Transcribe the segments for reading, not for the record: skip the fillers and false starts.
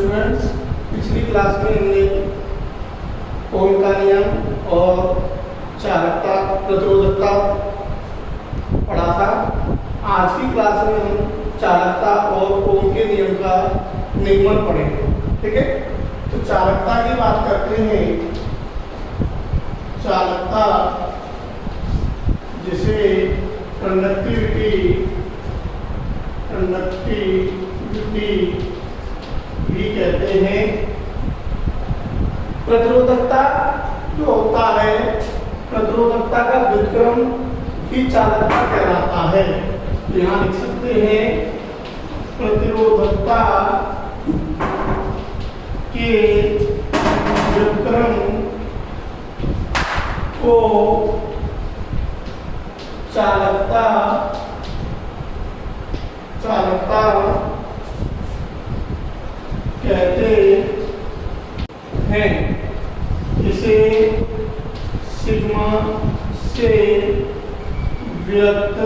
Students, पिछली class में हमने ओम का नियम और चालकता प्रतिरोधकता पढ़ा था। आज की क्लास में हम चालकता और ओम के नियम का निगमन पढ़ेंगे। ठीक है, तो चालकता की बात करते हैं। चालकता जिसे कंडक्टिविटी भी कहते हैं। प्रतिरोधकता जो होता है, प्रतिरोधकता का व्युत्क्रम ही चालकता कहलाता है। तो यहाँ लिख सकते हैं प्रतिरोधकता के व्युत्क्रम को चालकता कहते हैं। इसे सिग्मा से व्यक्त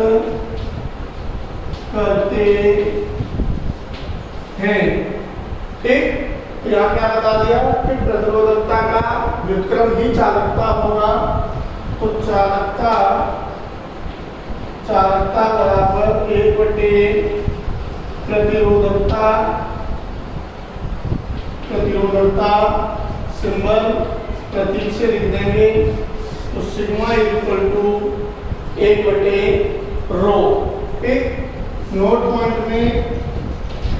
करते हैं। ठीक, तो यहाँ क्या बता दिया कि प्रतिरोधकता का व्युत्क्रम ही चालकता होगा। तो चालकता बराबर 1/प्रतिरोधकता सिंबल प्रतीक से लिख देंगे। तो सिग्मा इक्वल टू 1/ρ। ठीक, नोट पॉइंट में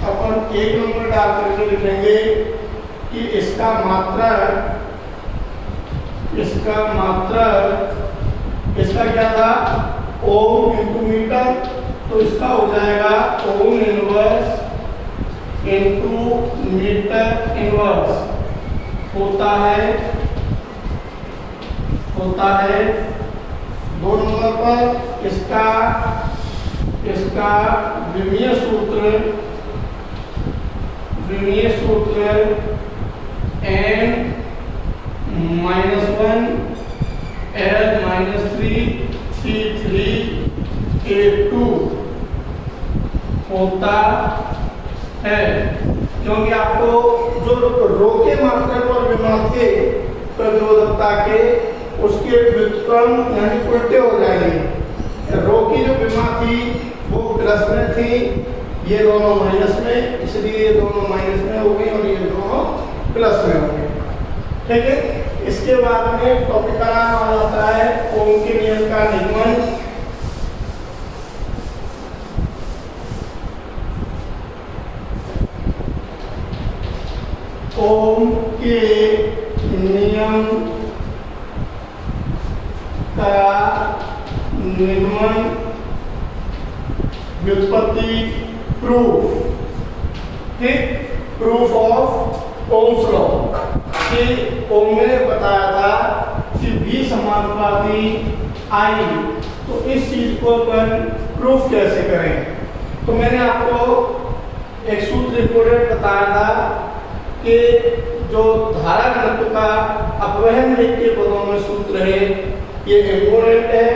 अपन 1 नंबर डाल करके लिखेंगे कि इसका क्या था, ओम इंटू मीटर। तो इसका हो जाएगा ohm inverse into metre inverse होता है 2 नंबर पर इसका विमीय सूत्र n-1 L-3 C3A2 होता है। क्योंकि आपको जो रो के मात्रक और विभव थे प्रतिरोधकता के, उसके व्युत्क्रम यानी उल्टे हो जाएंगे। रो की जो विभव थी वो प्लस में थी, ये दोनों माइनस में, इसलिए ये दोनों माइनस में हो गई और ये दोनों प्लस में हो गए। ठीक है, इसके बाद में टॉपिक का नाम आ जाता है ओम के नियम का निगमन। ओम के नियम का निगमन व्युत्पत्ति प्रूफ। ठीक, प्रूफ ऑफ ओम्स लॉ कि ओम ने बताया था कि V समानुपाती I, तो इस चीज को अपन प्रूफ कैसे करें। तो मैंने आपको एक सूत्र इंपोर्टेंट बताया था कि जो धारा घनत्व का अपवहन वेग के पदों में सूत्र है, ये इंपोर्टेंट है।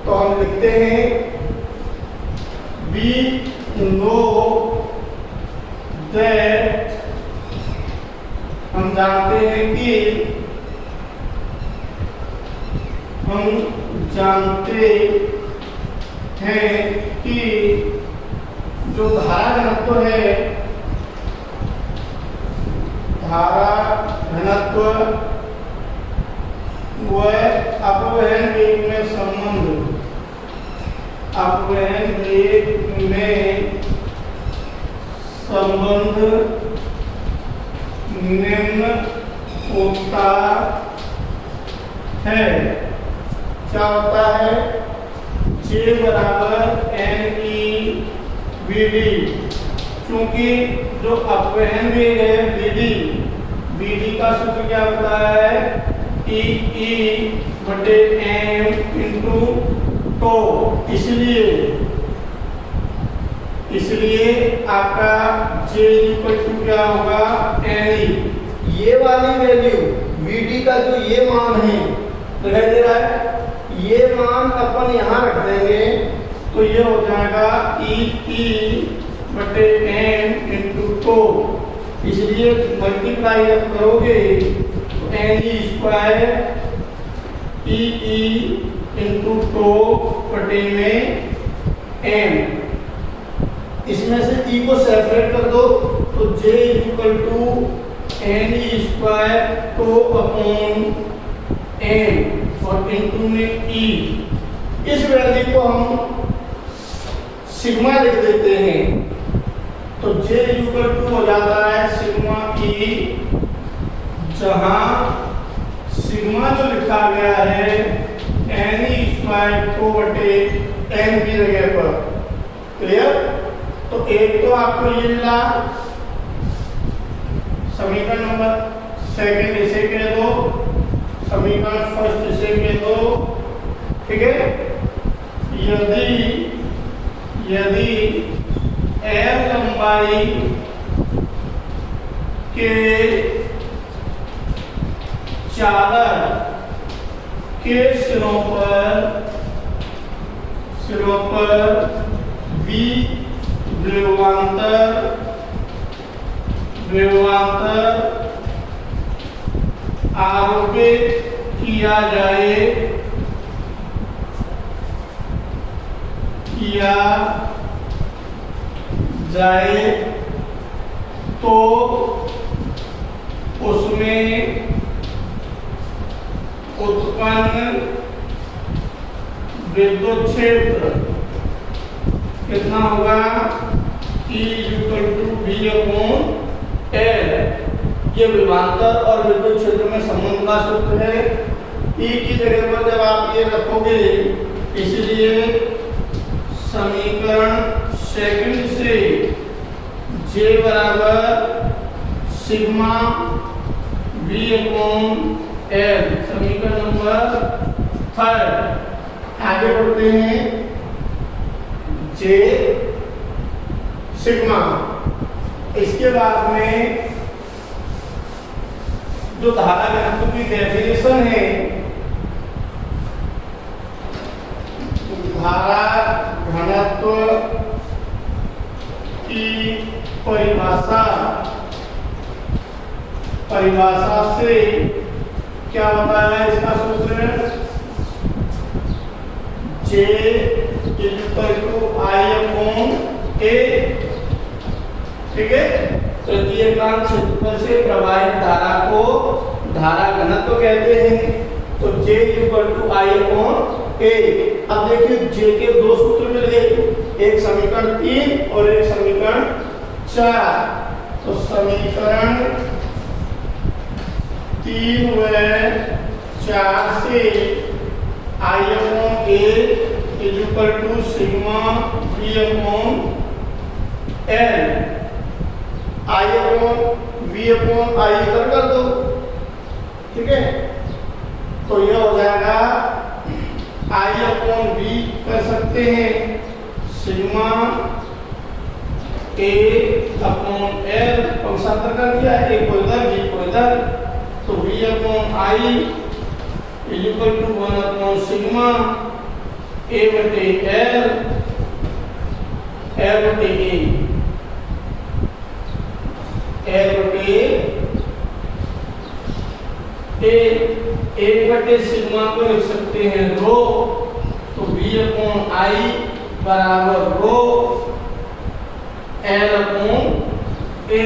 तो हम लिखते हैं We know that, हम जानते हैं कि जो धारा घनत्व है, वह अपवहन वेग में संबंध निम्न होता है। क्या होता है, J बराबर NE/VD। क्योंकि जो अपवहन वेग है VD का सूत्र क्या होता है, E/m इंटू टो। इसलिए आपका J इक्वल टू क्या होगा, NE। ये वाली वैल्यू VD का जो ये मान है दिखाई दे रहा है, ये मान अपन यहाँ रख देंगे तो ये हो जाएगा E/m इंटू टो। इसलिए मल्टीप्लाई जब करोगे तो एन ई स्क्वायर ई इंटू टो बटे में एम, इसमें से ई को सेपरेट कर दो तो J equal to N E square टो अपॉन एम और इंटू में ई। इस वैल्यू को हम सिग्मा लिख देते हैं तो जे इक्वल टू हो जाता है सिग्मा ई, जहां सिग्मा जो लिखा गया है एन ई स्क्वायर टू बटे एम की जगह पर। क्लियर? तो एक तो आपको ये मिला समीकरण नंबर सेकंड, इसे कह दो समीकरण फर्स्ट, इसे कह दो। ठीक है, यदि एल लंबाई के चादर के सिरों पर वी विभवांतर आरोपित किया जाए तो उसमें उत्पन्न विद्युत क्षेत्र कितना होगा? E equal to V upon L। ये विभवांतर और विद्युत क्षेत्र में संबंध का सूत्र है। E की जगह पर जब आप ये रखोगे, इसलिए समीकरण सेकंड से J बराबर सिग्मा V अपॉन L। समीकरण नंबर थर्ड आगे बढ़ते हैं। J सिग्मा, इसके बाद में जो धारा घनत्व की डेफिनेशन है, धारा घनत्व की परिभाषा से क्या होता है इसका सूत्र? J equal to I upon A। ठीक है, तृतीयकांश क्षेत्रफल से प्रवाहित धारा को धारा घनत्व कहते हैं। तो J equal to I upon A। अब देखिए J के दो सूत्र मिल गए, एक समीकरण 3 और एक समीकरण 4। तो समीकरण 3 व 4 से I upon A equal to sigma V upon L। I upon V upon I कर दो। ठीक है, तो यह हो जाएगा I अपॉन V कर सकते हैं सिग्मा A अपॉन L, पक्षांतर कर दिया, एक को इधर V को इधर, तो V upon I equal to 1 upon sigma A बटे L बटे A बटे सिग्मा को लिख सकते हैं रो, तो V अपॉन I बराबर रो L अपॉन A,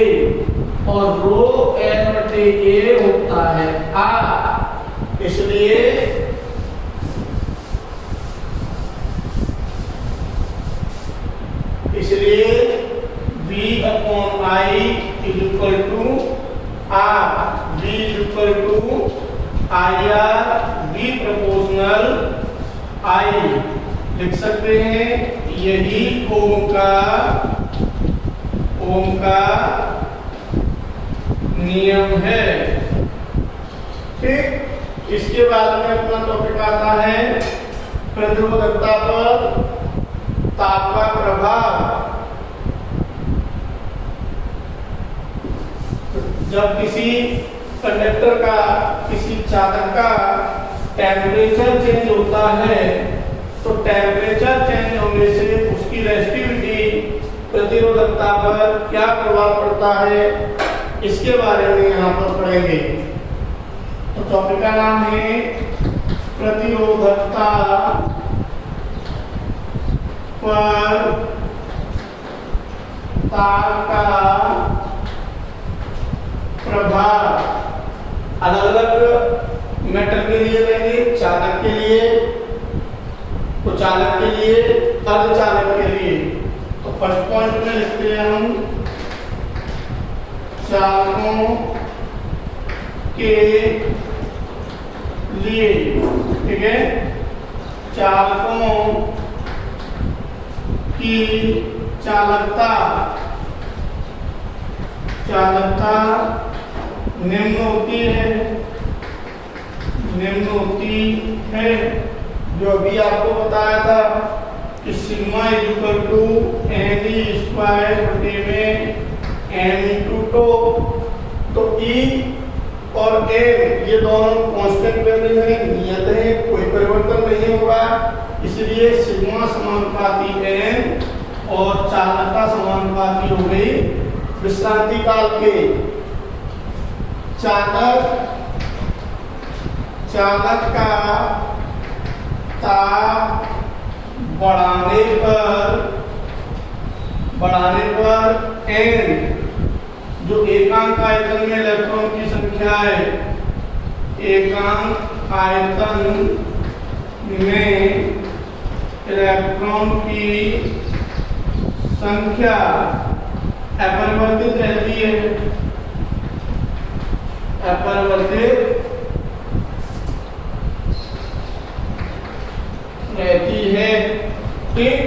और रो L बटे A होता है R। इसलिए V upon I equal to R, V equal to IR, V proportional I लिख सकते हैं। यही ओम का नियम है। ठीक, इसके बाद में अपना टॉपिक आता है प्रतिरोधकता पर ताप का प्रभाव। जब किसी कंडक्टर का, किसी चादर का टेम्परेचर चेंज होता है, तो टेम्परेचर चेंज होने से उसकी रेसिस्टिविटी प्रतिरोधकता पर क्या प्रभाव पड़ता है इसके बारे में यहाँ पर पढ़ेंगे। तो टॉपिक का नाम है प्रतिरोधकता पर ताप का प्रभाव। अलग अलग मेटल के लिए लेंगे, चालक के लिए, कुचालक के लिए, अर्धचालक के लिए। तो फर्स्ट पॉइंट में लिखते हैं हम चालकों के लिए, ठीक है। चालकों की चालकता निम्न होती है, जो अभी आपको बताया था कि sigma equal to N E square बटे में एन इंटू टो। तो ई और एन ये दोनों कांस्टेंट वैल्यू है, नियत है, कोई परिवर्तन नहीं होगा। इसलिए सिग्मा समानुपाती एन और चालकता समानुपाती हो गई विश्रांति काल के। चालक का ताप बढ़ाने पर एन जो एकांक आयतन में इलेक्ट्रॉन की संख्या है, एकांक आयतन में इलेक्ट्रॉन की संख्या अपरिवर्तित रहती है, ठीक।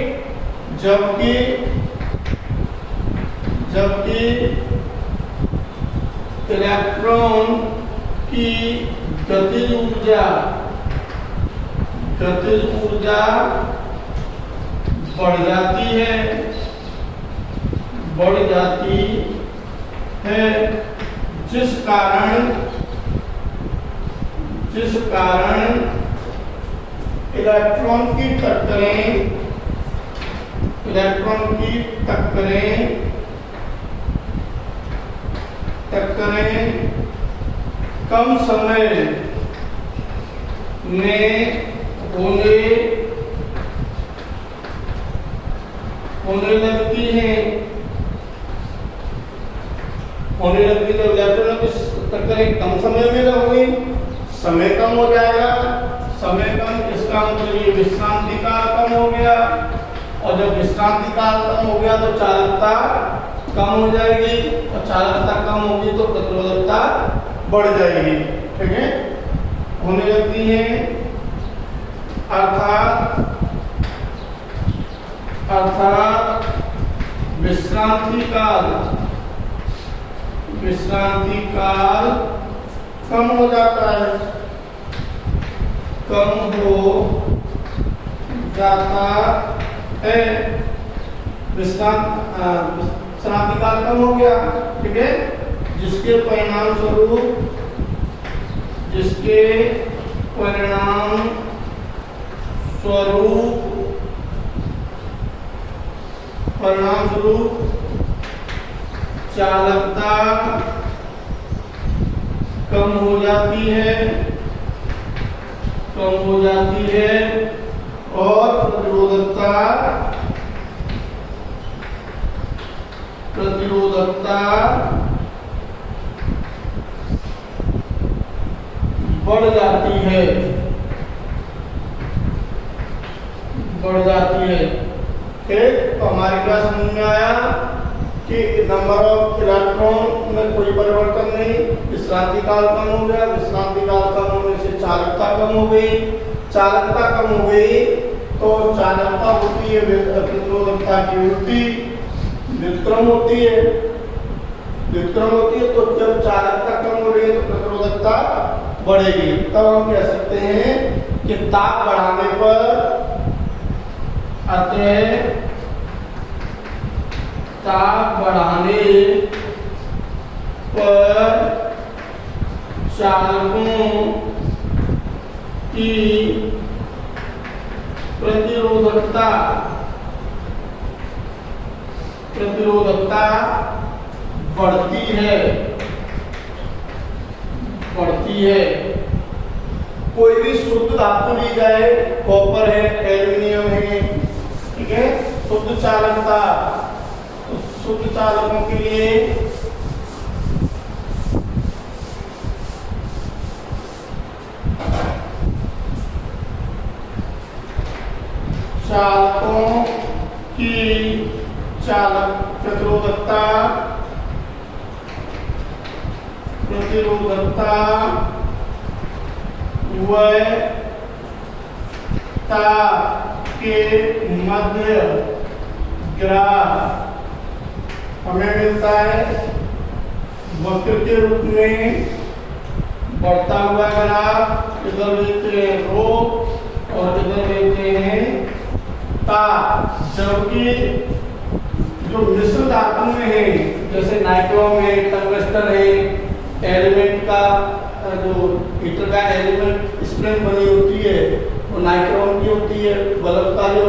जबकि इलेक्ट्रॉन की गतिज ऊर्जा बढ़ जाती है, जिस कारण इलेक्ट्रॉन की टक्करें कम समय में होने लगती हैं। तो इलेक्ट्रॉनों की टक्करें कम समय में होगी, समय कम हो जाएगा। समय कम, इसका मतलब ये विश्रांति काल कम हो गया, और जब विश्रांति काल कम हो गया तो चालकता कम हो जाएगी, और चालकता कम होगी तो प्रतिरोधकता बढ़ जाएगी, ठीक है, होने लगती है। अर्थात विश्रांति काल कम हो जाता है, विश्रांति काल कम हो गया, ठीक है, जिसके परिणाम स्वरूप चालकता कम हो जाती है और प्रतिरोधकता बढ़ जाती है। ठीक, तो हमारी क्या समझ में आया कि नंबर ऑफ इलेक्ट्रॉन में कोई परिवर्तन नहीं, विश्रांति काल कम हो गया, विश्रांति काल कम होने से चालकता कम हो गई, तो चालकता होती है प्रतिरोधकता की वृद्धि, व्युत्क्रम होती है। तो जब चालकता कम हो रही है तो प्रतिरोधकता बढ़ेगी। तब हम कह सकते हैं कि ताप बढ़ाने पर चालकों की प्रतिरोधकता बढ़ती है। बढ़ती है। कोई भी शुद्ध धातु ली जाए, कॉपर है, एल्यूमिनियम है, ठीक है, शुद्ध चालकता, तो शुद्ध चालकों के लिए चालकों की चालक प्रतिरोधकता के मध्य ग्राफ हमें मिलता है वक्र के रूप में बढ़ता हुआ ग्राफ। इधर लेते हैं रो और इधर लेते हैं ता। जबकि जो मिश्र धातु में है, जैसे नाइट्रोम है, टंगस्टन है, एलिमेंट का जो हीटर का एलिमेंट स्प्रिंग बनी होती है वो नाइट्रोम की होती है। बल्ब का जो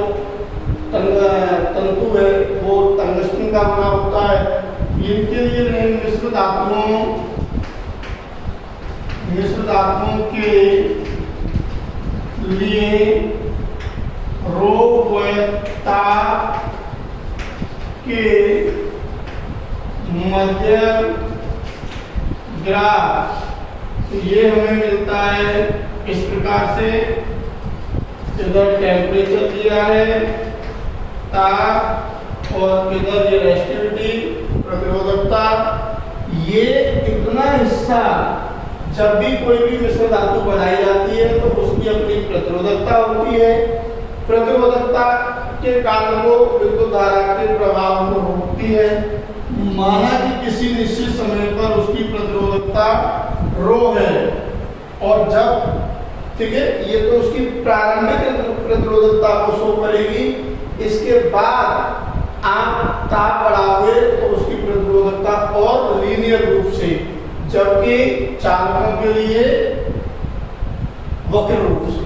तंतु है वो टंगस्टन का बना होता है। इनके लिए मिश्र धातुओं के लिए रो वैधता के मध्य ग्राफ, तो ये हमें मिलता है इस प्रकार से। इधर टेम्परेचर दिया है ताप और इधर ये रेजिस्टिविटी प्रतिरोधकता। ये इतना हिस्सा जब भी कोई भी मिश्र धातु बनाई जाती है तो उसकी अपनी प्रतिरोधकता होती है। प्रतिरोधकता के कारण वो विद्युत धारा के प्रभाव को रोकती है। माना कि किसी निश्चित समय पर उसकी प्रतिरोधकता रो है और जब, ठीक है, ये तो उसकी प्रारंभिक प्रतिरोधकता को शो करेगी। इसके बाद आप ताप बढ़ाओगे तो उसकी प्रतिरोधकता और लीनियर रूप से, जबकि चालकों के लिए वक्र रूप से।